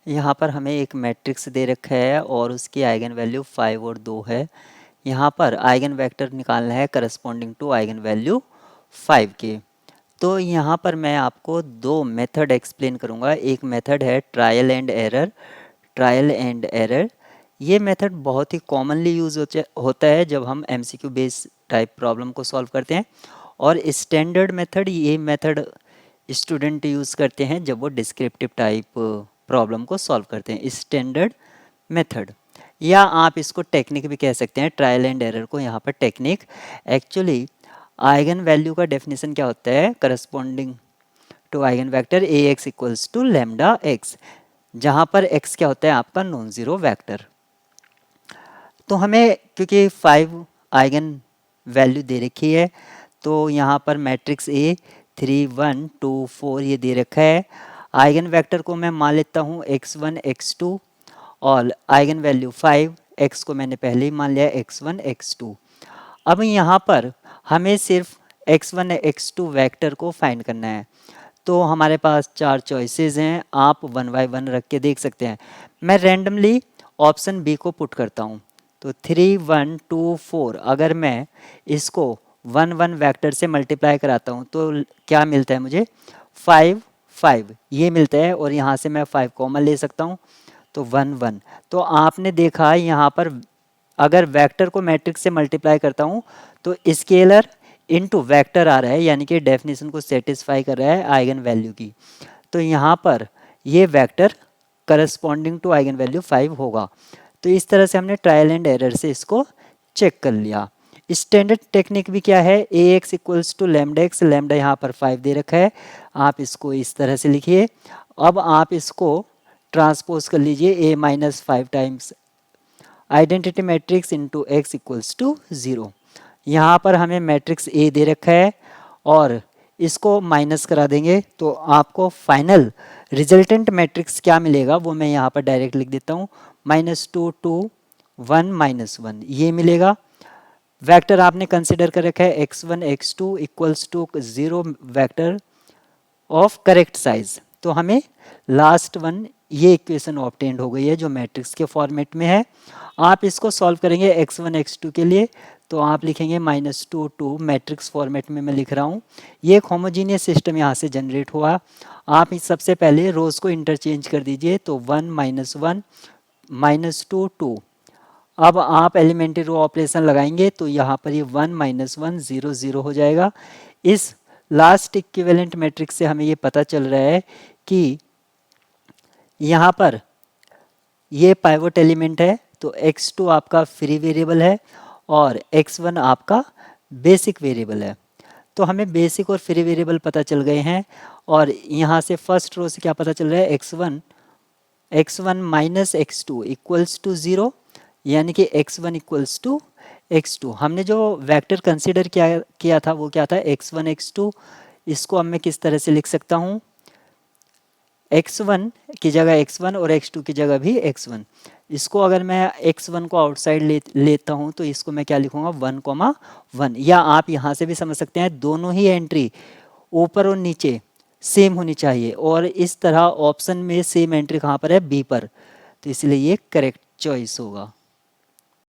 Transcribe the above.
यहाँ पर हमें एक मैट्रिक्स दे रखा है और उसकी आइगन वैल्यू 5 और 2 है। यहाँ पर आइगन वेक्टर निकालना है करस्पॉन्डिंग टू आइगन वैल्यू 5 के। तो यहाँ पर मैं आपको दो मेथड एक्सप्लेन करूँगा। एक मेथड है trial and error. Trial and error ये मेथड बहुत ही कॉमनली यूज होता है जब हम एमसीक्यू बेस्ड टाइप प्रॉब्लम को सॉल्व करते हैं, और स्टैंडर्ड मेथड ये मेथड स्टूडेंट यूज़ करते हैं जब वो डिस्क्रिप्टिव टाइप प्रॉब्लम को सॉल्व करते हैं, स्टैंडर्ड मेथड, या आप इसको टेक्निक भी कह सकते हैं। ट्रायल एंड एरर को यहाँ पर टेक्निक। एक्चुअली आइगन वैल्यू का डेफिनेशन क्या होता है? Corresponding to eigen vector A x equals to lambda x, जहाँ पर x क्या होता है? आपका नॉन ज़ीरो वेक्टर। तो हमें क्योंकि 5 आइगन वैल्यू दे रखी है, तो यहाँ पर मैट्रिक्स ए 3 1 2 4 ये दे रखा है। आइगन वेक्टर को मैं मान लेता हूँ x1 x2, और आइगन वैल्यू 5, x को मैंने पहले ही मान लिया x1 x2। अब यहाँ पर हमें सिर्फ x1 x2 वेक्टर को फाइंड करना है। तो हमारे पास 4 चॉइसेस हैं, आप 1 बाय 1 रख के देख सकते हैं। मैं रैंडमली ऑप्शन बी को पुट करता हूँ। तो 3 1 2 4 अगर मैं इसको 1 1 वेक्टर से मल्टीप्लाई कराता हूँ तो क्या मिलता है मुझे? 5 5 ये मिलता है, और यहाँ से मैं 5 कॉमन ले सकता हूँ, तो 1 1। तो आपने देखा यहाँ पर अगर वेक्टर को मैट्रिक्स से मल्टीप्लाई करता हूँ तो स्केलर इनटू वेक्टर आ रहा है, यानी कि डेफिनेशन को सेटिस्फाई कर रहा है आइगन वैल्यू की। तो यहाँ पर ये vector corresponding to eigen value 5 होगा। तो इस तरह से हमने ट्रायल एंड एरर से इसको चेक कर लिया। स्टैंडर्ड टेक्निक भी क्या है? A x equals to lambda X. Lambda यहाँ पर 5 दे रखा है, आप इसको इस तरह से लिखिए। अब आप इसको ट्रांसपोज कर लीजिए A minus 5 times identity matrix into X equals to 0। यहाँ पर हमें मैट्रिक्स ए दे रखा है और इसको माइनस करा देंगे तो आपको फाइनल रिजल्टेंट मैट्रिक्स क्या मिलेगा वो मैं यहाँ पर डायरेक्ट लिख देता हूँ। -2 2 1 -1 ये मिलेगा। वेक्टर आपने कंसिडर कर रखा है x1 x2 equals to 0 vector of correct size. तो हमें लास्ट वन ये इक्वेशन ऑब्टेन्ड हो गई है जो मैट्रिक्स के फॉर्मेट में है। आप इसको सॉल्व करेंगे x1 x2 के लिए, तो आप लिखेंगे -2 2 मैट्रिक्स फॉर्मेट में मैं लिख रहा हूँ। ये एक होमोजीनियस सिस्टम यहाँ से जनरेट हुआ। आप इस सबसे पहले रोज को इंटरचेंज कर दीजिए, तो 1 -1 -2 2। अब आप एलिमेंट्री रो ऑपरेशन लगाएंगे तो यहाँ पर ये 1 -1 0 0 हो जाएगा। इस लास्ट इक्विवेलेंट मैट्रिक्स से हमें ये पता चल रहा है कि यहाँ पर ये पाइवट एलिमेंट है, तो x2 आपका फ्री वेरिएबल है और x1 आपका बेसिक वेरिएबल है। तो हमें बेसिक और फ्री वेरिएबल पता चल गए हैं, और यहाँ से फर्स्ट रो से क्या पता चल रहा है? x1 minus x2 equals to 0, यानी कि x1 इक्वल्स टू x2। हमने जो वेक्टर कंसीडर किया था वो क्या था? x1 x2। इसको अब मैं किस तरह से लिख सकता हूँ? x1 की जगह x1 और x2 की जगह भी x1। इसको अगर मैं x1 को आउटसाइड लेता हूँ तो इसको मैं क्या लिखूँगा? 1, 1। या आप यहाँ से भी समझ सकते हैं दोनों ही एंट्री ऊपर और नीचे सेम होनी चाहिए, और इस तरह ऑप्शन में सेम एंट्री कहाँ पर है? बी पर। तो इसलिए ये करेक्ट चॉइस होगा।